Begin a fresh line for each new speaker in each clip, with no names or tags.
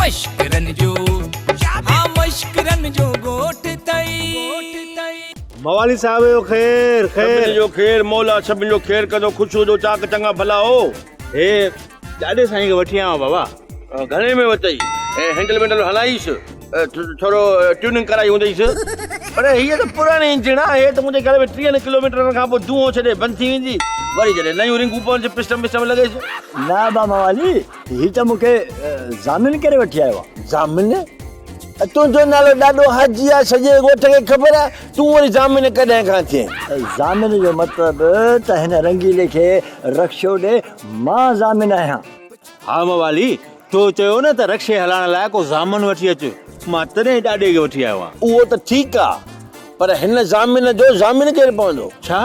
मश्करन जो हाँ मश्करन जो गोठ तई
मवाली साहब जो खैर
सभिनी जो खैर मौला सभिनी जो खैर कदो खुशो जो चाक चंगा भला हो
हे ॾाढे साईं खे वठी आयो बाबा
घणे में वतई हैंडल वेंडल हलाईस थोरो ट्यूनिंग कराई हूंदईस पर हीअ त पुराणी इंजन आहे हे त मुंहिंजे घर में 30 किलोमीटर खां पोइ धुओं छॾे बंदि थी वेंदी वरी जॾहिं नयूं रिंगूं पवनि पिस्टम लॻेसि
ना बा मवाली ही त मूंखे ज़ामिन करे वठी आयो आहे।
ज़ामिन तुंहिंजो नालो ॾाढो हाजी आहे सॼे ॻोठ खे ख़बर आहे तूं वरी ज़ामिन कॾहिं खां थिए
ज़ामिन जो मतिलबु त हिन रंगीले खे रक्षो ॾे मां ज़ामिन आहियां।
हा मवाली तो चयो न त रक्षे हलाइण लाइ को ज़ामन वठी अचु मां तॾहिं ॾाॾे खे वठी आयो आहियां।
उहो त ठीकु आहे पर हिन ज़ामिन जो ज़ामिन केरु पवंदो
छा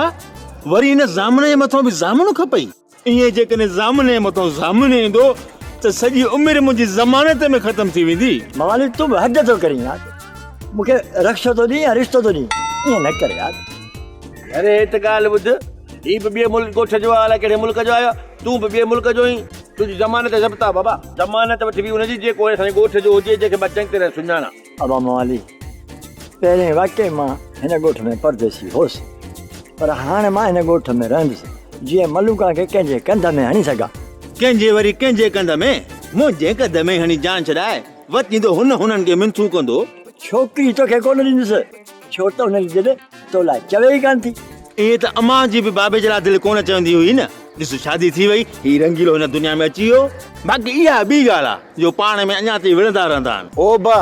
वरी हिन ज़ामन जे मथां बि ज़ामन खपई ईअं जेकॾहिं ज़ामन जे मथां ज़ामन ईंदो त सॼी उमिरि मुंहिंजी ज़मानत में ख़तम थी वेंदी।
मवाली तूं बि हद थो करीं यार मूंखे रक्षो थो ॾीं या रिश्तो थो ॾीं ईअं न कर यार।
अरे त ॻाल्हि ॿुध ही बि ॿिए मुल्क ॻोठ जो आहे अलाए कहिड़े मुल्क जो आयो तूं बि ॿिए मुल्क जो ई तुंहिंजी ज़मानत ज़ब्ता बाबा ज़मानत वठी बि हुनजी जेको असांजे ॻोठ जो हुजे जंहिंखे मां चङी तरह सुञाणा।
अबा मवाली पहिरें वाक़ई मां हिन ॻोठ में परदेसी होसि पर हाणे मां हिन ॻोठ में रहंदुसि जीअं मलूका खे कंहिंजे कंध में हणी सघां।
कंहिंजे वरी कंहिंजे कंध में मुंहिंजे कंध में हणी जान छॾाए वतींदो हुननि खे मिंथू कंदो
छोकिरी तोखे कोन ॾींदुसि छो त हुनजी दिलि तो लाइ चवे ई कान थी।
इहे त अमां जी बि बाबे जे लाइ दिलि कोन चवंदी हुई न ॾिस शादी थी वई ही रंगीलो हिन दुनिया में अची वियो बाक़ी इहा ॿी ॻाल्हि आहे जो पाण में अञा ताईं विढ़ंदा रहंदा आहिनि।
ओ बा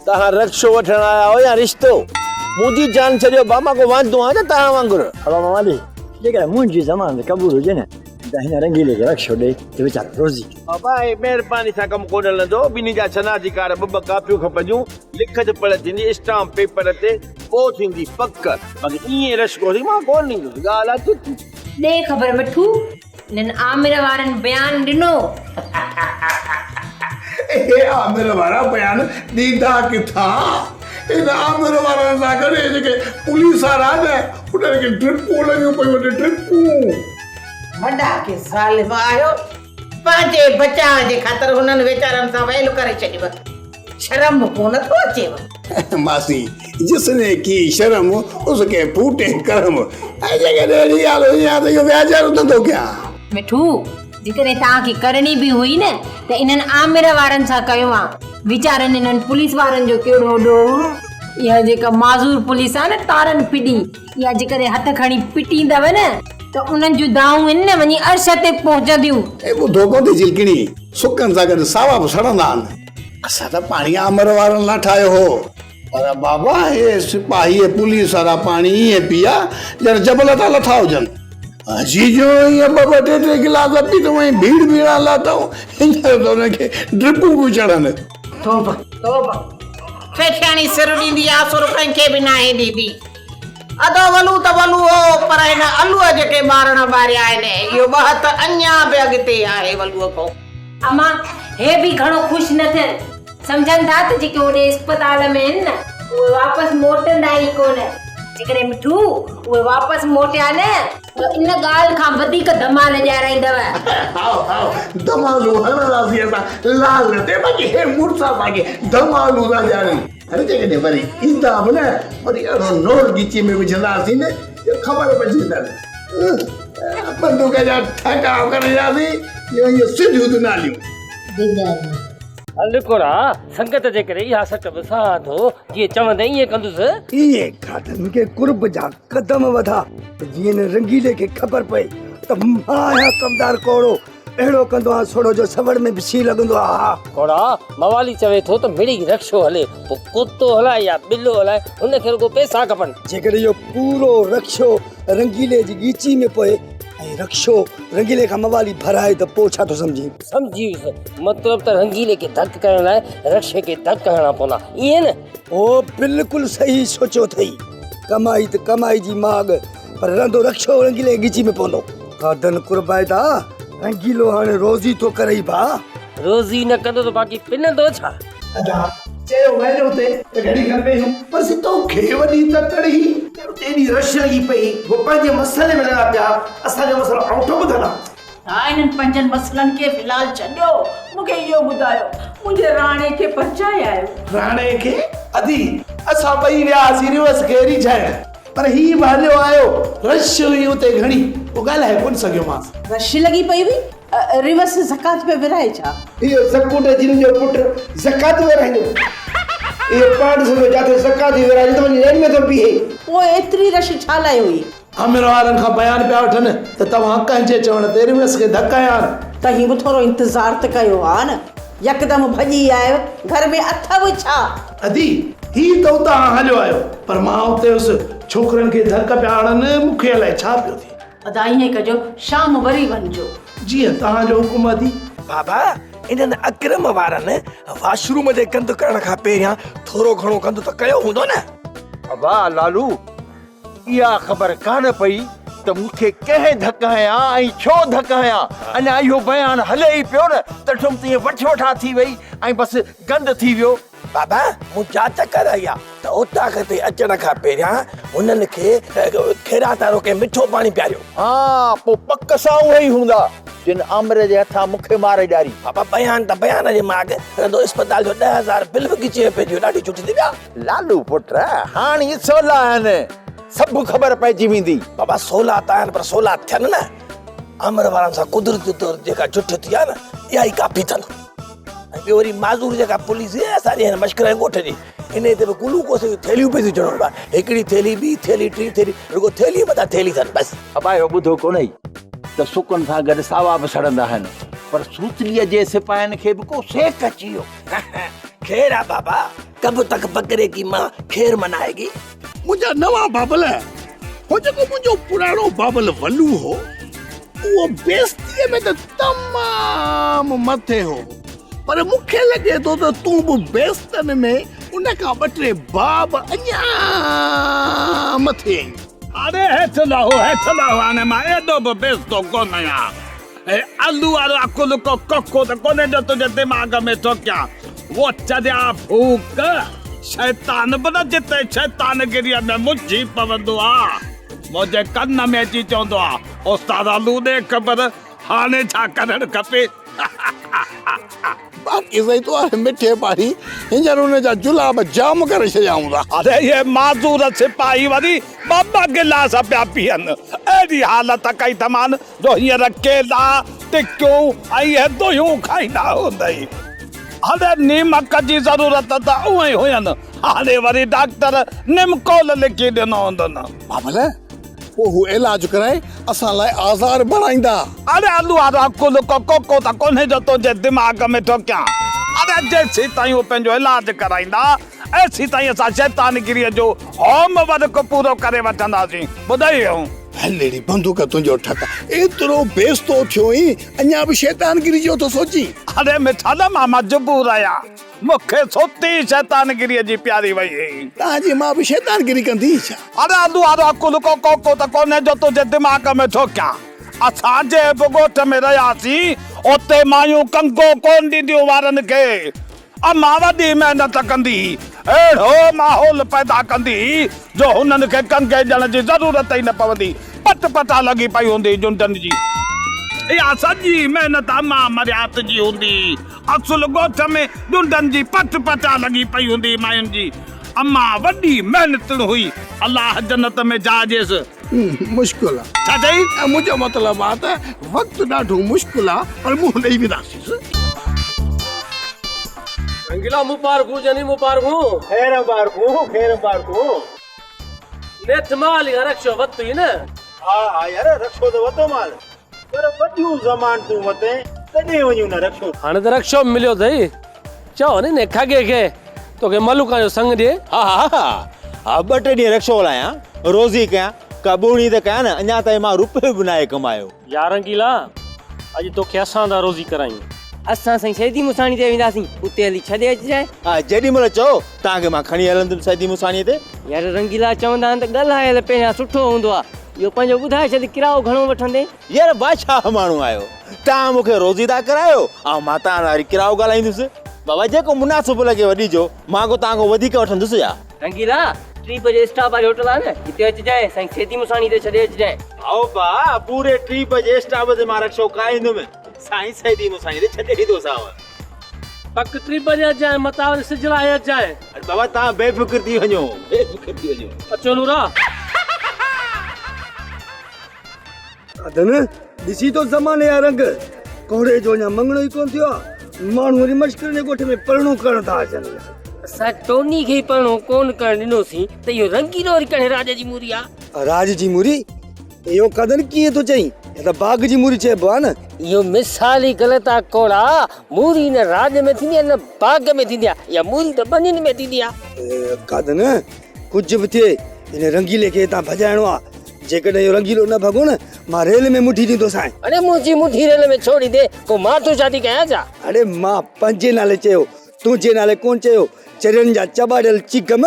तव्हां रक्षो वठण आया हो या रिश्तो मुंहिंजी जान छॾियो बाबा को वांदो आहे न तव्हां वांगुरु।
अबा मवाली जेकर मुंहिंजी ज़मानत क़बूल हुजे न त हिन रंगीले खे रक्षो ॾे त वीचारो रोज़ी
बाबा महिरबानी सां कमु कोन हलंदो ॿिन्ही जा शनाधिकार ॿ कापियूं खपंदियूं लिखत पढ़त थींदी स्टाम्प पेपर ते पोइ थींदी पक बाक़ी ईअं रश्को थी मां कोन ॾींदुसि ॻाल्हि आहे
ॾे ख़बर मिठू हिननि आमिर वारनि बयान ॾिनो
आमिर वारा बयान ॾींदा किथां इन आमिर वारनि सां गॾु जेके पुलिस वारा न उन्हनि खे ड्रिपूं लॻियूं पयूं ड्रिपूं
वॾा के साल में आयो पंहिंजे बचाव जे ख़ातिर हुननि वीचारनि सां वैल करे छॾियो शर्म कोन थो अचेव
मासी जिसने की शर्म उसके फूटे कर्म जगह अहिड़ी ॻाल्हि हुई आहे त इहो व्याजर धंधो कयां
मिठू जेकॾहिं तव्हांखे करणी बि हुई न त इन्हनि आमिर वारनि सां कयो आहे वीचारनि इन्हनि पुलिस वारनि जो कहिड़ो ॾोह इहा जेका माज़ूर पुलिस आहे न तारनि फिटी इहा जेकॾहिं हथ खणी पिटींदव न त उन्हनि जूं दाऊं आहिनि न वञी अर्श ते पहुचंदियूं।
ॿुधो कोन थी झिलकिणी सुकनि सां गॾु सावा बि सड़ंदा आहिनि असां त पाणी आमिर वारनि लाइ ठाहियो हो पर बाबा हे सिपाही पुलिस वारा पाणी ईअं पीआ ॼण जबल था लथा हुजनि अजी जो ईअं ॿ ॿ टे गिलास पी त वहीं भीड़ भीड़ा लाथऊं हींअर त हुनखे ड्रिपूं पियूं चढ़नि
तोबा तोबा फेठियाणी सिर ॾींदी आहे सुर कंहिंखे बि नाहे ॾींदी अदो वलू त वलू हो पर हिन अलूअ जेके ॿारण ॿारिया आहिनि इहो ॿ हथ अञा बि अॻिते आहे वलूअ खां।
अमा हे बि घणो ख़ुशि न थियनि सम्झनि था त जेके होॾे अस्पताल में आहिनि न उहे वापसि मोटंदा ई कोन जेकॾहिं मिठू उहे वापसि मोटिया न त इन ॻाल्हि खां वधीक धमाल ॼाणाईंदव।
धमालू हणंदासीं असां लाल ते बाक़ी हे मुड़सा पाके धमालू था ॼाणनि अरे जेकॾहिं वरी ईंदा बि न वरी अहिड़ो नोर ॻीची में विझंदासीं न ख़बर पइजी वेंदनि बंदूक जा ठकाव करंदासीं इहो सिधियूं दुनालियूं
लिकोड़ा संगत जे करे इहा सट वसां थो जीअं चवंदे ईअं कंदुसि
इहे घाटनि खे कुर्ब जा कदम वधा जीअं रंगीले खे ख़बर पए त मां आहियां कमदार कोड़ो अहिड़ो कंदो आहे सोड़ो जो सवड़ में बिछी लॻंदो आहे।
कोड़ा मवाली चवे थो त मिड़ी रक्षो हले पोइ कुतो हलाए या बिल्लो हलाए हुनखे रुगो पैसा खपनि
जेकॾहिं इहो पूरो रक्षो रंगीले जी गीची में पए ऐं रक्षो रंगीले खां मवाली भराए त पोइ छा थो सम्झी
वियुसि मतिलबु त रंगीले खे धक करण लाइ रक्षे खे धक हणणा पवंदा ईअं न
ओ बिल्कुलु सही सोचियो अथई कमाई त कमाई जी माग पर रंधो रक्षो रंगीले गीची में पवंदो कादन कुर्बाए था रंगीलो हाणे रोज़ी तो करे भा
रोज़ी न कंदो त बाक़ी पिनंदो छा
अदा चयो वञो ते त घड़ी घर में पर सितो खे वॾी त तड़ी तेरी रश लगी पई वो पंहिंजे मसले में लॻा पिया असांजो मसलो आउटो ॿुधंदा
हा इन्हनि पंजनि मसलनि खे फ़िलहाल छॾियो मूंखे इहो ॿुधायो मुंहिंजे राणे खे पहुचाए आयो।
राणे खे अदी असां ॿई वियासीं रिवर्स घेरी जाइण, पर ही बि हलियो आयो। रश हुई उते घणी, पोइ ॻाल्हाए कोन सघियोमांसि।
रश लॻी पई हुई, रिवर्स ज़कात पे विराए छा?
इहो सकूट जिन जो पुट ज़कात विराईंदो। इहो पाण सो जाते ज़कात विराईंदो त वञी लाइन में थो बीहे।
पोइ एतिरी रश छा लाइ हुई?
आमिर वारनि खां बयान पिया वठनि त तव्हां कंहिंजे चवण ते रिवर्स खे धकाया।
त ही बि थोरो इंतज़ार त कयो हा न, यकदमि भॼी आयो, घर में अथव छा?
अदी ही त उतां हलियो आयो, पर मां उते हुअसि, छोकिरनि खे धक पिया हणनि, मूंखे अलाए छा पियो थिए।
अदा ईअं कजो, शाम वरी वञिजो।
जीअं तव्हांजो हुकुम अदी।
बाबा इन्हनि अक्रम वारनि वॉशरूम जे कंध करण खां पहिरियां थोरो घणो कंध त कयो हूंदो न?
अबा लालू, इहा ख़बर कान पई त मूंखे कंहिं धक हयां ऐं छो धक हयां। अञा इहो बयान हले ई पियो न त ठुम तीअं वठा थी वई ऐं बसि गंद थी वियो।
बाबा मूं जांच कराई आहे त उतां ते अचण खां पहिरियां हुननि खे खेरातारो के मिठो पाणी पियारियो।
हा, पोइ पक सां उहे ई हूंदा जिन आमिर जे हथां मूंखे मारे ॾियारी।
बाबा बयान त बयान जे माग रंदो अस्पताल जो 10,000 बिल बि गिचे पियो। ॾाढी छुटी थी विया।
लालू पुट हाणे सोला आहिनि, सभु ख़बर पइजी वेंदी।
बाबा 16 त आहिनि, पर 16 थियनि न। आमिर वारनि सां कुदरती तौर जेका जुठ थी आहे न, इहा ई काफ़ी अथनि। ऐं ॿियो वरी माज़ूर जेका पुलिस आहे असांजे हिन मश्कर ॻोठ जी, इन ते बि ग्लूकोस जूं थैलियूं पई थियूं चढ़नि। हिकिड़ी थैली, ॿी थैली, टी थैली, रुगो थैली मथां थैली अथनि बसि।
अबा इहो ॿुधो कोन त सुकनि सां गॾु सावा बि सड़ंदा आहिनि, पर सूतलीअ जे सिपाहियुनि खे बि को सेक अची वियो।
खैर आहे बाबा, कब तक बकरे की मां खैर मनाएगी।
मुंहिंजा नवां बाबल, हो जेको मुंहिंजो पुराणो बाबल वलू हो, उहो बेस्तीअ में त तमामु मथे हो, पर मूंखे लॻे थो त तूं बि बेस्तनि में उन खां 2-3 बाब अञा मथे आहीं।
अरे हेठि लहो हाणे मां एॾो बि बेस्तो कोन आहियां। आलू वारो अकुल को कको त कोन्हे जो तुंहिंजे दिमाग़ में थो कयां। वो चरिया फूक शैतान बि न जिते शैतानगिरीअ में मुंझी पवंदो आहे। मुंहिंजे कन में अची चवंदो आहे, उस्ताद आलू ॾे ख़बर हाणे छा करणु खपे।
बाक़ी सही तो आहे मिठे पाणी, हींअर हुन जा जुलाब जाम करे छॾिया हूंदा।
अरे ये माज़ूर सिपाही वरी बाबा गिलास पिया पीअनि। अहिड़ी हालत कई तमान जो हींअर केला टिकियूं ऐं इहे दुहियूं खाईंदा हूंदई। अरे नीमक जी ज़रूरत त उहे ई हुयनि, हाणे वरी डॉक्टर निमकोल लिखी ॾिनो हूंदनि।
बाबल पोइ हू इलाज कराए असां लाइ आज़ार बणाईंदा।
अरे आलू वारो अकुल को त कोन्हे जो तुंहिंजे दिमाग़ में थो कयां। अरे जेसीं ताईं उहो पंहिंजो इलाज कराईंदा, एसी ताईं असां शैतानगिरीअ जो होमवर्क पूरो करे वठंदासीं। ॿुधायूं
हलेड़ी बंदूक तुंहिंजो ठका एतिरो बेस्तो थियो ई अञा बि शैतानगिरी जो थो सोची।
अरे मिठा न मां मजबूर आहियां, मूंखे सोती शैतानगिरीअ जी प्यारी वई।
तव्हांजी मां बि शैतानगिरी कंदी छा?
अरे आलू वारो अकुल को त कोन्हे जो तुंहिंजे दिमाग़ में थो कयां। असांजे बि ॻोठ में रहियासीं, उते मायूं कंगो कोन ॾींदियूं वारनि खे। अमां वॾी महिनत कंदी, अहिड़ो माहौल पैदा कंदी जो हुननि खे कंगे ॾियण जी ज़रूरत ई न पवंदी। पट पटा लॻी पई हूंदी जुंडनि जी। इहा सॼी महिनत अमां मरियात जी हूंदी। असुल ॻोठ में जुंडनि जी पट पटा लॻी पई हूंदी मायुनि जी। अमां वॾी महिनत हुई, अलाह जन्नत में जाजेसि।
मुश्किल आहे
छा चई?
मुंहिंजो मतिलबु आहे त वक़्तु ॾाढो मुश्किल आहे, पर मुंहुं ॾेई वेंदासीं।
रंगीला मुबारकू जनी मुबारकू।
खैर मुबारकू।
नेठ माल या रक्षो वत्तु ही न।
हा यार, रक्षो तो वतो माल, पर वॾियूं ज़मान तूं वते तॾहिं वञूं न रक्षो।
हाणे त रक्षो मिलियो अथई, चओ ने खगे खे तोखे मलुका जो संग ॾिए।
हा 2-3 ॾींहं रक्षो हलायां, रोज़ी कयां, कबूणी त कयां न। अञा ताईं मां रुपयो बि नाहे कमायो।
यार रंगीला, अॼु तोखे असां था रोज़ी करायूं।
असां साईं सैदी मुसाणी ते वेंदासीं, उते हली छॾे अचिजांइ।
हा, जेॾी महिल चओ तव्हांखे मां खणी हलंदुमि सैदी मुसाणीअ ते।
यार रंगीला चवंदा आहिनि त ॻाल्हायल पहिरियां सुठो हूंदो आहे। इहो पंहिंजो ॿुधाए छॾ, किरायो घणो वठंदे?
यार बादशाह माण्हू आहियो, तव्हां मूंखे रोज़ी था करायो ऐं मां तव्हां वरी किरायो ॻाल्हाईंदुसि। बाबा जेको मुनासिबु लॻे वॾी जो, मां को तव्हां खां वधीक वठंदुसि या?
रंगीला 3 बजे स्टाफ वारी होटल आहे न, हिते अचिजांइ, साईं सैदी मुसाणी ते छॾे अचिजांइ।
आओ बा, पूरे 3 बजे स्टाफ ते मां रक्षो कराईंदुमि, साईं सैदी मुसाणी ते छॾे ईंदोसांव।
पक 3 बजे अचांइ मतां वरी सिज लाहे अचांइ।
अरे बाबा तव्हां बेफ़िक्र थी वञो, बेफ़िक्र थी वञो।
अचो नूरा।
अदन ॾिसी तो ज़माने जा रंग कोड़े जो अञा मंगणो ई कोन थियो आहे। माण्हू वरी मश्किल जे ॻोठ में परणो करण था अचनि।
असां टोनी खे परणो कोन करण ॾिनोसीं त इहो रंगीलो वरी कॾहिं राज जी मूरी आहे।
राज जी मूरी इहो कदन कीअं थो चई? हे त बाग जी मूरी चइबो आहे न।
इहो मिसाल ई ग़लति आहे कोड़ा। मूरी न राज में थींदी आहे न बाग में थींदी आहे। या मूरी त ॿनियुनि में थींदी आहे।
कदन कुझु बि थिए हिन रंगीले खे हितां भॼाइणो आहे। जेकॾहिं इहो रंगीलो न भॻो न मां रेल में मुठी ॾींदोसांइ।
अरे मुंहिंजी मुठी रेल में छोड़ी दे को मां तो शादी कयां छा?
अरे मां पंहिंजे नाले चयो, तुंहिंजे नाले कोन चयो। चरियनि जा चॿाड़ियल चिकम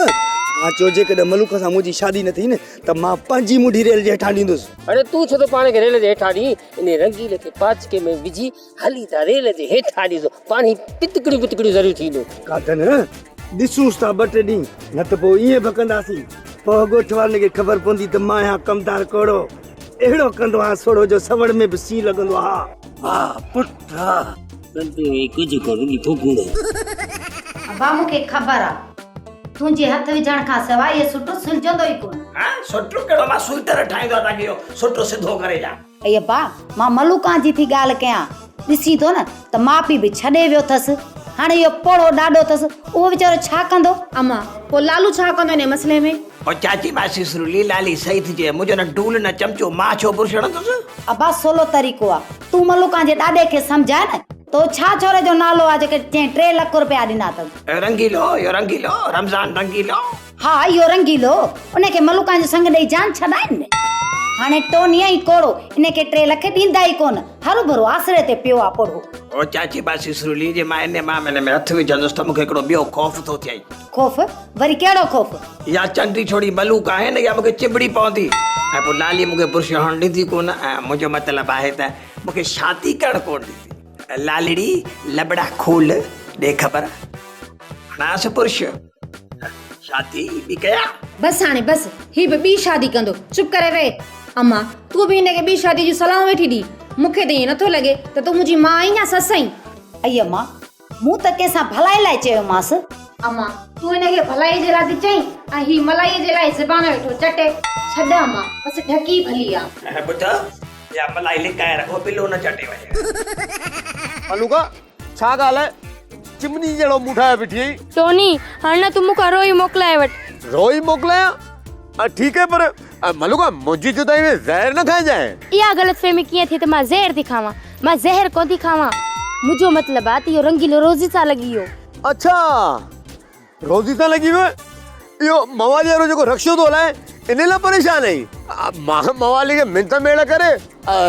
मां चयो जेकॾहिं मलूक सां मुंहिंजी शादी न थी न त मां पंहिंजी मुठी रेल जे हेठां ॾींदुसि।
अरे तूं छो तो पाण खे रेल जे हेठां ॾी? इन रंगीले खे पाचके में विझी हली था रेल जे हेठां ॾींदो। पाणी पितकड़ी पितकड़ी ज़रूरु थींदो।
कादन ॾिसूंसि था ॿ टे ॾींहं न त पोइ ईअं भकंदासीं। पोइ ॻोठ वारनि खे ख़बर पवंदी त मां यहाँ कमदार कोड़ो अहिड़ो कंदो आहे सोड़ो जो सवड़ में बि सी लॻंदो आहे।
वाह पुट कुझु कोन्हे फूकूड़ो।
अबा मूंखे ख़बर आहे तुंहिंजे हथ विझण खां सवाइ इहो सुठो सुलझंदो ई कोन।
हां सुठो कहिड़ो मां सुटर ठाहींदो ताकि इहो सुठो सिधो करे ॾियां।
अయ్య बा मां मलूका जी थी ॻाल्हि कयां। ॾिसी थो न त माउ पीउ बि छॾे वियो अथसि। हाणे इहो पोड़ो ॾाढो अथसि उहो वीचारो छा कंदो?
अम्मा पोइ लालू छा कंदो हिन मसइले में?
ओ चाची मासी सुरली लाली सही थी चए। मुंहिंजो न डूल न चमचो मां छो बुर्श हणंदुसि?
अबा सोलो तरीक़ो आहे। तूं मलूका जे ॾाॾे खे सम्झाए न तो छा छोरे जो नालो आहे जेके चई 3 लाख रुपया ॾिना अथसि।
रंगीलो इहो रंगीलो रमज़ान रंगीलो।
हा इहो रंगीलो उनखे मलूका जो संग ॾेई जान छॾाइनि न। हाणे टोनीअ ई कोड़ो इनखे 3 लाख ॾींदा ई कोन। हरू भरू आसरे ते पियो आहे पोड़ो।
ओ चाची मासी सुरली जे मां इन मामले में हथ विझंदुसि त मूंखे हिकिड़ो ॿियो ख़ौफ़ थो थिए।
खौफ़? वरी कहिड़ो खौफ़?
या चंडी छोड़ी मलूक आहे न या मूंखे चिबड़ी पवंदी ऐं पोइ लाली मूंखे बुर्श हणण ॾींदी कोन। ऐं मुंहिंजो मतिलबु आहे त मूंखे शादी करणु कोन ॾींदी। लालड़ी लबड़ा खोल ॾे ख़बर हणांसि बुर्श शादी बि कया।
बस हाणे बस ही बि ॿी शादी कंदो। चुप करे रहे। अम्मा तूं बि हिनखे ॿी शादी जी सलाह वेठी ॾी। मूंखे त ईअं नथो लॻे त तूं मुंहिंजी माउ आहीं या ससु आहीं।
अయ్య मां मूं त कंहिंसां भलाई लाइ चयोमांसि।
अम्मा तूं हिनखे भलाई जे लाइ थी चईं ऐं ही मलाई जे लाइ ज़बान वेठो चटे। छॾ अम्मा बस ढकी भली आहे।
ॿुध या मलाई लिकाए रखो पिलो न चटे वञे।
मलूका छा ॻाल्हि आहे? चिमनी जहिड़ो मुंहुं ठाहे बीठी आहीं।
टोनी हाणे तूं मूंखां रोई मोकिलाए वठ।
रोई मोकिलियां? ठीकु आहे पर मलूका मुंहिंजी जुदाई में ज़हर न खाइजांइ।
इहा ग़लतफ़हमी कीअं थी त मां ज़हर थी खावां? मां ज़हर कोन थी खावां। मुंहिंजो मतिलबु आहे त इहो रंगीलो रोज़ी सां लॻी वियो।
अच्छा रोज़ी सां लॻी वियो? इहो मवाली वारो जेको रक्शो थो हलाए इन लाइ परेशान आहीं? मां मवाली खे मिंथ मेड़ करे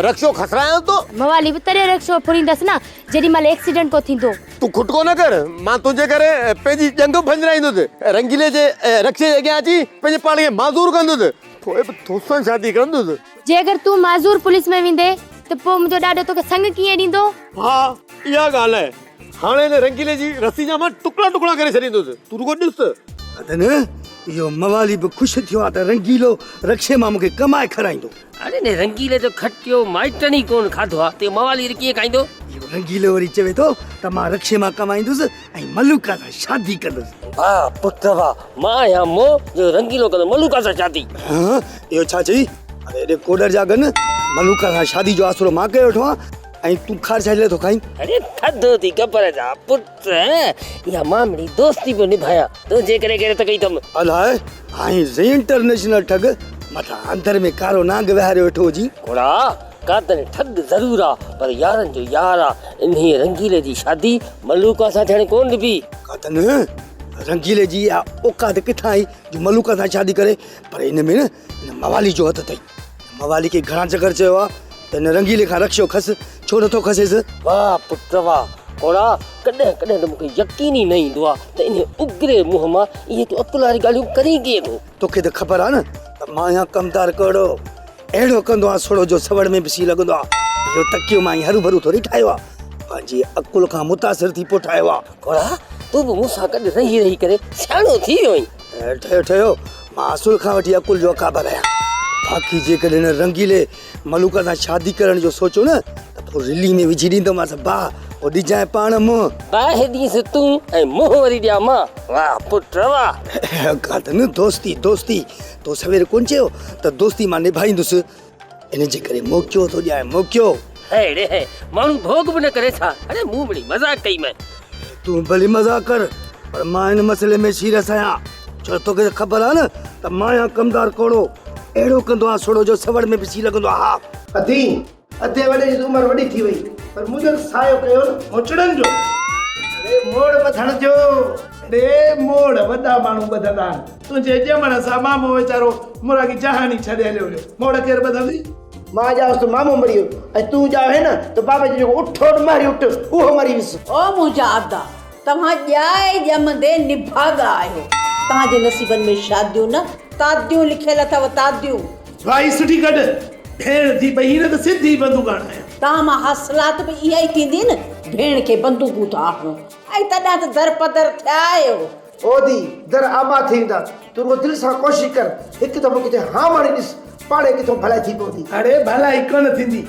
रक्शो खसरायां थो।
मवाली बि तॾहिं रक्शो फुरींदसि न जेॾी महिल एक्सीडेंट को थींदो।
तूं खुटको न कर। मां तुंहिंजे करे पंहिंजी जंग फंजराईंदुसि। रंगीले जे रक्शे जे अॻियां अची पंहिंजे पाण खे माज़ूर कंदुसि। पोइ बि तोसां शादी कंदुसि।
जे अगरि तूं माज़ूर पुलिस में वेंदे त पोइ मुंहिंजो ॾाॾो तोखे संग कीअं ॾींदो?
हा इहा ॻाल्हि आहे। हाणे हिन रंगीले जी रस्सी जा मां टुकड़ा टुकड़ा करे छॾींदुसि। तूं रुगो ॾिस।
अदन इहो मवाली बि ख़ुशि थियो आहे त रंगीलो रक्शे मां मूंखे कमाए खाराईंदो।
अरे ने रंगीले जो खटियो माइटनी कोन खाधो आहे ते मवाली कीअं खाईंदो?
इहो रंगीलो वरी चवे थो त मां रक्शे मां कमाईंदुसि ऐं मलूका सां शादी कंदुसि।
वाह पुट वाह। मां या मो जो रंगीलो कंदो मलूका सां शादी।
हाँ इहो छा चई? अरे एॾे कोडर जा गन मलूका सां शादी जो आसरो मां कयो वेठो आहे ऐं तूं खार छाले थो खाईं?
अरे थधो थी ख़बर जा पुट या मामड़ी दोस्ती पियो निभाया तुंहिंजे करे करे त कई अथमि।
अलाए आई इंटरनेशनल ठग मथां अंदर में कारो नांग विहारे वेठो हुजी।
कोड़ा कातन ठग ज़रूर आहे पर यारनि जो यार आहे। इन रंगीले जी शादी मलूका सां थियण कोन ॾिबी।
कातन रंगीले जी या औकात किथां आई जो मलूका सां शादी करे? पर इन में न मवाली जो हथ अथई। मवाली खे घणा चकर चयो आहे त हिन रंगीले खां रक्शो खस छो नथो खसेसि?
वाह पुट वाह। कोड़ा कॾहिं कॾहिं त मूंखे यकीन ई न ईंदो आहे त इन उग्रे मुंहं मां इहे तूं अकुल वारी ॻाल्हियूं करी कीअं थो?
तोखे त ख़बर आहे न त मां यहाँ कमदार कहिड़ो अहिड़ो कंदो आहे सोड़ो जो सवड़ में बि सी लॻंदो आहे। इहो तकियो मां हरू भरू थोरी ठाहियो आहे। पंहिंजी अकुल खां मुतासिर थी पोइ ठाहियो आहे।
कोड़ा तूं बि मूंसां गॾु रही रही करे सियाणो थी वियो आहीं।
ठहियो ठहियो मां असुल खां वठी अकुल जो क़ाबिल आहियां। बाक़ी जेकॾहिं हिन रंगीले मलूका सां शादी करण जो सोचो न त पोइ रिली में विझी ॾींदोमांसि। भाउ ओ ॾिजांइ पाण मुंहुं
ॿाहिरि ॾींसि तूं ऐं मुंहुं वरी ॾियां मां। वाह पुट वाह।
कातन दोस्ती दोस्ती तो सवेर कोन चयो त दोस्ती मां निभाईंदुसि इन जे करे मोकियो थो ॾियां मोकियो।
अड़े है माण्हू भोग बि न करे छा? अरे मूं बड़ी मज़ाक कई मैं।
तूं भली मज़ाक कर पर मां हिन मसइले में सीरियस आहियां। छो तोखे ख़बर आहे न त मां आहियां कमदार कोड़ो अहिड़ो कंदो आहे सोड़ो जो सवड़ में पिसी लॻंदो आहे। हा
अधी अधे वॾे जी उमिरि वॾी थी वई पर मुंहिंजो सायो कयो न मोचड़नि जो। अरे मोड़ ॿधण जो अरे मोड़ वॾा माण्हू ॿधंदा आहिनि। तुंहिंजे ॼमण सां मामो वीचारो मुरागी जहानी छॾे हलियो हुयो। मोड़ केरु ॿधंदी? मां ॼावसि त मामो मरी वियो ऐं तूं ॼावे न त बाबा जी जेको उठो मारी उठ उहो मरी वियुसि।
ओ मुंहिंजा आदा तव्हां ॼाए ॼमंदे निभागा आहियो। तव्हांजे नसीबनि में शादियूं न तादियूं लिखियल अथव तादियूं।
भाई सुठी कढ भेण थी पई न त सिधी बंदूक हणां।
तव्हां मां हासिलात बि इहा ई थींदी न भेण खे बंदूकूं था हणो ऐं तॾहिं त दर पदर थिया आहियो।
ओदी दर आबा थींदा तूं रुगो दिलि सां कोशिशि कर हिकु दफ़ो किथे हा मारी ॾिस पाणे किथां भलाई थी पवंदी। अरे भलाई कोन थींदी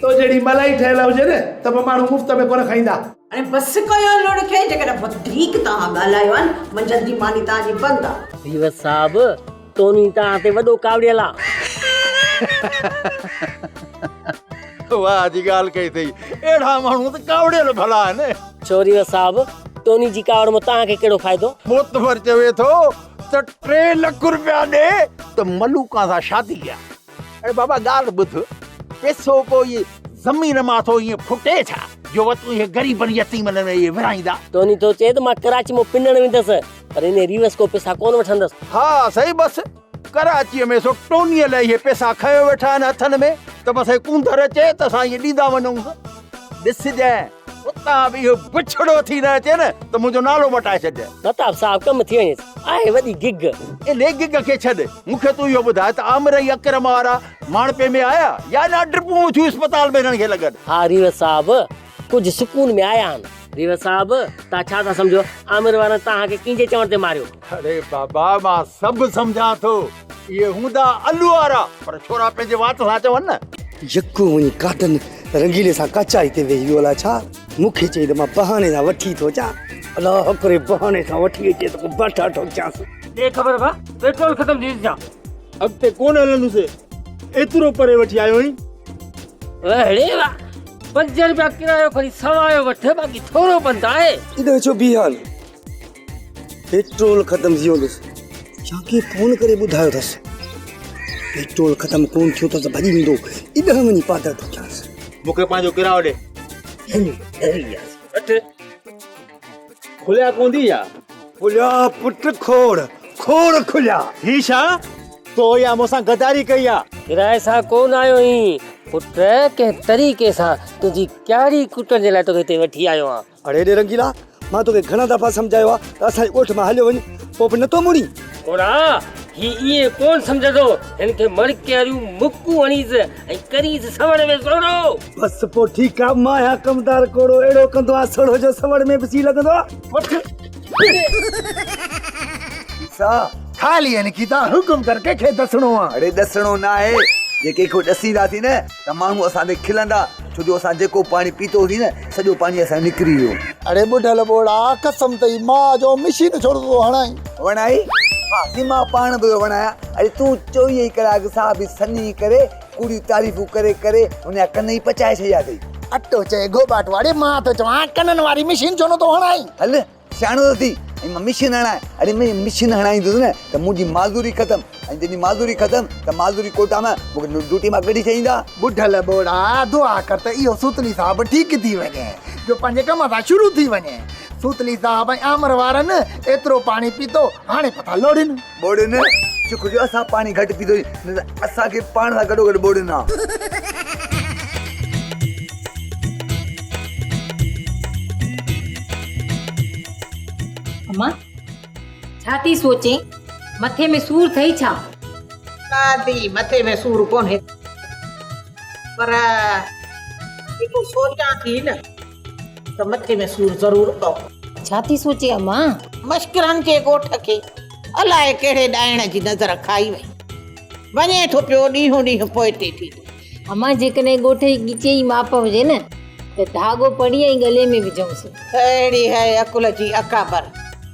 तो जहिड़ी मलाई ठहियल हुजे न त पोइ माण्हू मुफ़्त में कोन खाईंदा।
हाणे बसि कयो लुड़ खे जेकॾहिं वधीक तव्हां ॻाल्हायो आहे मंझंदि जी मानी तव्हांजी बंदि आहे।
रीवत साहब तोनी तव्हां ते वॾो कावड़ियल आहे।
वाह जी ॻाल्हि कई अथई अहिड़ा माण्हू त कावड़ियल भला आहिनि।
छो रीवत साहब तोनी जी कावड़ में तव्हांखे कहिड़ो फ़ाइदो?
मोतबर चवे थो त 3 लख रुपया ॾे त मलूका सां शादी कया। अरे बाबा ॻाल्हि ॿुध पैसो पोइ इहे ज़मीन मां थो ईअं फुटे छा जो तूं इहे ग़रीबनि यतीमनि में इहे विराईंदा।
तोनी तो चए त मां कराची में पिनण वेंदसि पर इन रिवस को पैसा कोन वठंदसि।
हा सही बसि कराचीअ में सो टोनीअ लाइ इहे पैसा खयो वेठा आहिनि हथनि में त बसि कूंदर अचे त असां इहे ॾींदा वञूं। ॾिसजांइ उतां बि इहो बिछड़ो थी न अचे न त मुंहिंजो नालो मटाए छॾ।
नताब साहब कम थी वञे आहे वॾी गिग।
इन गिग खे छॾ मूंखे तूं इहो ॿुधाए त आमिर ऐं अकरम वारा माणपे में आया या न ड्रिपूं थियूं अस्पताल में हिननि खे लॻनि।
हा रिवत साहब कुझु सुकून में आया आहिनि। रिवत साहब तव्हां छा था सम्झो आमिर वारनि तव्हांखे कंहिंजे चवण ते मारियो?
अरे बाबा मां सभु सम्झां थो इहे हूंदा आलू वारा पर छोरा पंहिंजे वात सां चवनि न।
यकु वञी काटन रंगीले सां कचाई ते वेही वियो अला छा मूंखे चई त मां बहाने सां वठी थो अचां। अलाह करे बहाने सां वठी अचे त बाटा ठोकचांसि।
दे ख़बर बा पेट्रोल ख़त्म थी जा
अॻिते कोन हलंदुसि एतिरो परे वठी आयो आहीं।
अड़े वाह 5 रुपया किरायो खणी सवायो वठ बाक़ी थोरो पंधु आहे।
इधर छो बि हाल पेट्रोल ख़त्म थी वेंदुसि जाके फोन करे ॿुधायो अथसि पेट्रोल ख़त्म कोन थियो त भॼी वेंदो इधर वञी पादर ठोकचांसि।
मूंखे पंहिंजो किरायो ॾे। खुलिया कोन थी या
खुलिया पुट खोड़ खोड़ खुलिया।
ही छा तो या मूंसां गदारी कई आहे?
किराए सां कोन आयो ही पुट कंहिं तरीक़े सां तुंहिंजी क्यारी कुटण जे लाइ तोखे हिते वठी आयो आहियां।
अड़े ॾे रंगीला मां तोखे घणा दफ़ा सम्झायो आहे त असांजे ॻोठ मां हलियो वञ पोइ बि नथो मुड़ी।
कोड़ा ही इएं कोन सम्झंदो हिन खे मड़कियारियूं मुकूं हणीसि ऐं करीसि सवड़ में सोड़ो।
बसि पोइ ठीकु आहे मां आहियां कमदार कोड़ो अहिड़ो कंदो आहे सोड़ो जो सवड़ में पिसी लॻंदो आहे।
खाली यानी कि तव्हां हुकुम कर कंहिंखे दसणो आहे।
अरे दसणो न आहे जेके को ॾसींदासीं न त माण्हू असां ते खिलंदा छो जो असां जेको पाणी पीतोसीं न सॼो पाणी असां निकिरी वियो।
अरे ॿुधल ॿोड़ा कसम तई मां जो मशीन छोड़ो तो हणाई
वणाई हा मां पाण बि वणाया। अरे तूं 24 कलाक सां बि सनी करे कूड़ी तारीफ़ूं करे करे उन कन ई पचाए छॾिया अथई।
अटो चए गोबाट वारे मां तो चवां कनन वारी मशीन छो न तो हणाई।
हल सियाणो थी ऐं मां मशीन हणाए। अरे मैं मशीन हणाईंदुसि न त मुंहिंजी माज़ूरी ख़तमु ऐं जॾहिं माज़ूरी ख़तमु त माज़ूरी कोटा में मूंखे ड्यूटी मां कढी छॾींदा।
ॿुधल ॿोड़ा दुआ कर त इहो सूतली साहब ठीकु थी वञे जो पंहिंजे कम सां शुरू थी वञे। सूतली साहब ऐं आमर वारनि एतिरो पाणी पीतो हाणे पता लोड़िन
बोड़िन शुक्र जो असां पाणी घटि पीतो असांखे पाण सां गॾो गॾु बोड़िन आहे।
अम्मा छा थी सोचे मथे में सूर थई छा?
दादी मथे में सूर कोन्हे पर जेको सोचां थी न त मथे में सूर ज़रूर अथव।
छा थी सोचे अम्मा?
मश्करनि जे ॻोठ खे अलाए कहिड़े ॾाइण जी नज़र खाई वई वञे थो पियो ॾींहों ॾींहुं पोइ थी।
अम्मा जेकॾहिं ॻोठ जी ॻीचे जी माप हुजे न त धागो पड़ी ऐं गले में विझूंसि।
अहिड़ी है अकुल जी अकाबर।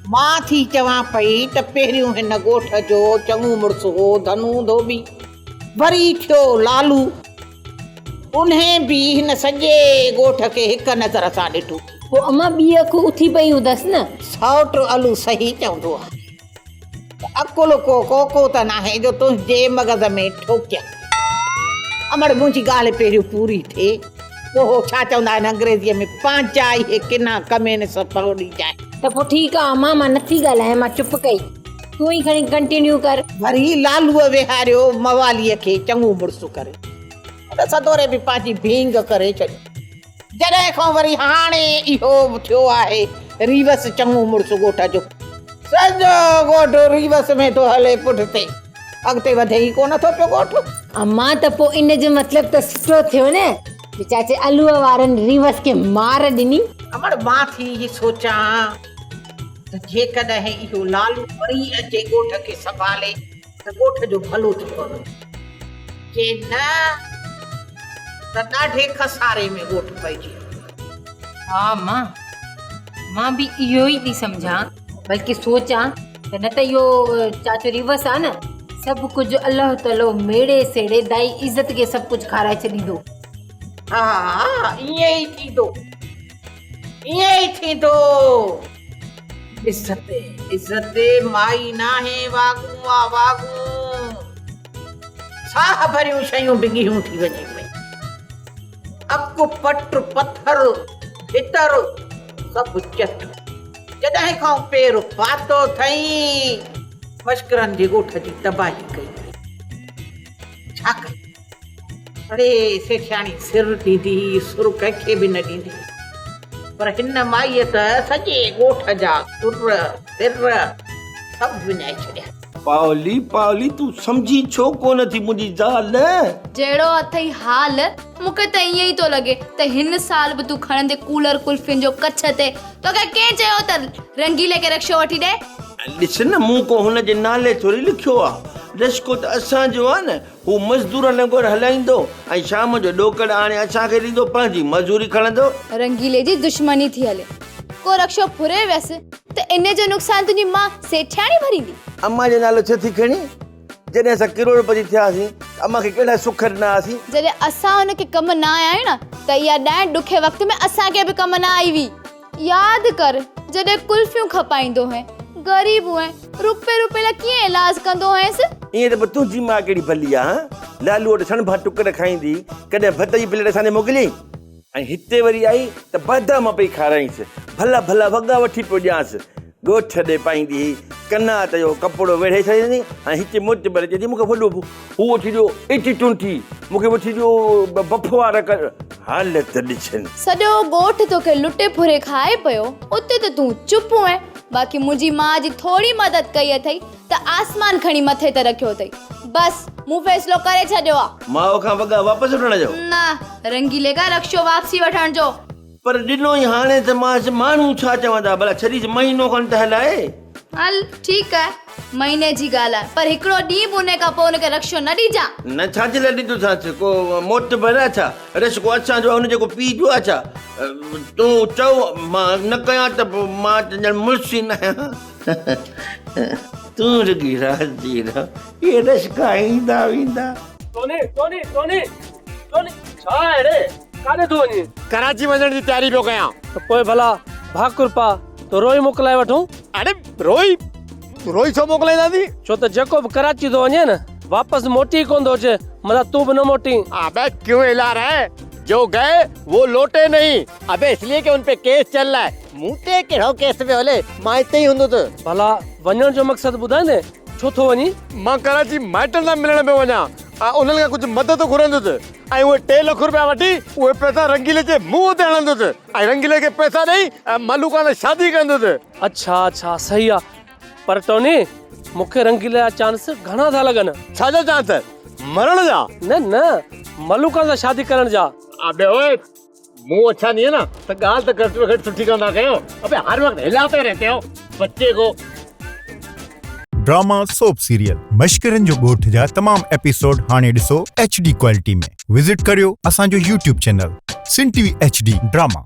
मां थी चवां पई त पहिरियों हिन ॻोठ जो चङो मुड़ुसु हो धनु धोबी, वरी थियो लालू, उन्हें बि हिन सॼे ॻोठ खे हिक नज़र सां ॾिठो।
पोइ अम्मा ॿी अखि उथी पई हूंदसि न।
सौट अलू सही चवंदो आहे। अकुल को कोको त नाहे जो तुंहिंजे मग़ज़ में ठोकिया। अमड़ मुंहिंजी ॻाल्हि पहिरियों पूरी थिए, पोइ छा चवंदा आहिनि अंग्रेज़ीअ में, पांचाई हे किना कमे न सपोड़ी जाए।
त पोइ ठीकु आहे अम्मा, मां नथी ॻाल्हायां, मां चुप कई, तूं ई खणी कंटिन्यू कर।
वरी लालूअ विहारियो मवालीअ खे चङो मुड़ुसु करे, सदोरे बि पंहिंजी भींग करे छॾी। जॾहिं खां वरी हाणे इहो थियो आहे रीवस चङो मुड़ुसु ॻोठ जो, सॼो ॻोठ रीवस में थो हले पुठिते, अॻिते वधे ई कोन थो पियो ॻोठ।
अम्मा त पोइ इन जो मतिलबु त सुठो थियो न, चाचे आलूअ वारनि रीवस खे मार ॾिनी।
अमड़ मां थी सोचां त जेकॾहिं इहो लालू वरी अचे ॻोठ खे संभाले त ॻोठ जो भलो थी पवे, जे न त ॾाढे खसारे में ॻोठ पइजी।
हा मां बि इहो ई थी सम्झां, बल्कि सोचां त न त इहो चाचो रीवस आहे न, सभु कुझु अल्लाह तालो मेड़े सेड़े दाई इज़त खे सभु कुझु खाराए छॾींदो।
हा ईअं ई थींदो, ईअं ई थींदो। इज़त माई नाहे वागू आ वागू, साह भरियूं शयूं बिगियूं थी वञे पई, अकु पट पत्थर भितर सभु चट। जॾहिं खां पेर पातो थई मश्करनि जे ॻोठ जी तबाही कई। छा कई? अरे सेठियाणी सिर ॾींदी, सुर कंहिंखे बि न ॾींदी, पर हिन माईअ त सॼे ॻोठ जा सुर सिर सभु विञाए छॾिया।
पावली पावली तूं सम्झी छो कोन थी मुंहिंजी ज़ाल?
जहिड़ो अथई हाल, मूंखे त ईअं ई थो लॻे त हिन साल बि तूं खणंदे कूलर कुल्फियुनि जो कच्छ ते, तोखे कंहिं चयो त रंगीले खे रक्षो वठी ॾे?
ॾिस न, मूं को हुन जे नाले थोरी लिखियो आहे, रश्को त असांजो आहे न। हू मज़दूरनि घोर हलाईंदो ऐं शाम जो ॾोकड़ आणे असांखे ॾींदो, पंहिंजी मज़दूरी खणंदो।
रंगीले जी दुश्मनी थी हले, को रक्षो फुरे वियसि त इन जो नुक़सान तुंहिंजी मां सेठियाणी भरींदी?
अम्मा जो नालो छो थी खणी? जॾहिं असां करोड़पति थियासीं अम्मा खे कहिड़ा सुख ॾिनासीं।
जॾहिं असां हुनखे कमु न आया आहियूं न, त इहा ॾाढे ॾुखे वक़्त में असांखे बि कमु न आई हुई। यादि कर जॾहिं कुल्फियूं खपाईंदो है, ग़रीब हुए, रुपए लाइ कीअं इलाज कंदो हुयसि? ईअं
त तुंहिंजी मां कहिड़ी भली आहे? लालू वटि सणभा टुकर खाईंदी, कॾहिं भत जी प्लेट असांखे मोकिली, ऐं हिते वरी आई त बादाम पई खाराईंसि, भला भला वॻा वठी पियो ॾियांसि, ॻोठ ॾे पाईंदी, कनात जो कपिड़ो वेढ़े छॾींदी, ऐं हिते मुच भरे चवंदी मूंखे वॾो हू वठी ॾियो इटी टुंटी, मूंखे वठी ॾियो बफ़वार कर। हालत ॾिसनि,
सॼो ॻोठ तोखे लुटे फुरे खाए पियो, उते त तूं चुप हुए। बाक़ी मुंहिंजी मां जी थोड़ी मदद कई अथई त आसमान खणी मथे ते रखियो अथई। बस मूं फ़ैसिलो करे छॾियो आहे।
माउ खां वॻा वापसि वठण जो
न, रंगीले खां रक्षो वापसी वठण जो।
पर ॾिनो ई हाणे त माण्हू छा चवंदा, भला छॾीस महीनो खनि त हलाए।
हल ठीकु आहे, महीने जी ॻाल्हि आहे, पर हिकिड़ो ॾींहुं बि उन खां पोइ हुनखे रक्षो न ॾिजां।
न छाजे लाइ ॾींदोसांसि, को मोट भरिया छा? रश्को असांजो हुन जेको पीउ जो आहे छा? तूं चओ मां न कयां त पोइ मां त ॼण मुड़ुसु ई न आहियां। तूं रुॻी राज़ी रह, इहे रश्का ईंदा वेंदा।
छा आहे रे? काॾे थो वञे?
कराची वञण जी तयारी पियो कयां।
त पोइ भला भाकुर पा तो रोई मोकिलाए वठूं।
अरे रोई छो मोकिलाईंदासीं?
छो त जेको बि कराची थो वञे न, वापसि मोटी कोन थो अचे, मतिलबु तूं बि न मोटी।
अबे क्यों हिला रहा है? जो गए वो लौटे नहीं। अबे इसलिए कि उन पे केस चल रहा है। मुंह ते कहिड़ो केस पे हले? मां हिते ई हूंदो त।
भला वञण जो मक़सदु ॿुधाए न, छो थो वञी?
मां कराची माइटनि सां मिलण पियो वञा, उन्हनि खां कुझु मदद घुरंदुसि, ऐं उहे 3 लख रुपया वठी उहे पैसा रंगीले जे मुंहं ते हणंदुसि, ऐं रंगीले खे पैसा ॾेई मलूका सां शादी कंदुसि।
अच्छा सही आहे, पर टोनी मूंखे रंगीले जा चांस घणा था लॻनि।
छाजा चांस? मरण जा?
न मलूका सां शादी करण जा।
अबे ओए मुंह अच्छा नहीं है ना, तो गाल तो घट सुठी कंदा कयो। अबे हर वक्त हिलाते रहते हो बच्चे को।
ड्रामा सोप सीरियल मश्करनि जो ॻोठ जा तमाम एपिसोड हाणे ॾिसो HD क्वालिटी में। विजिट करियो असांजो YouTube चैनल सिन TV HD ड्रामा।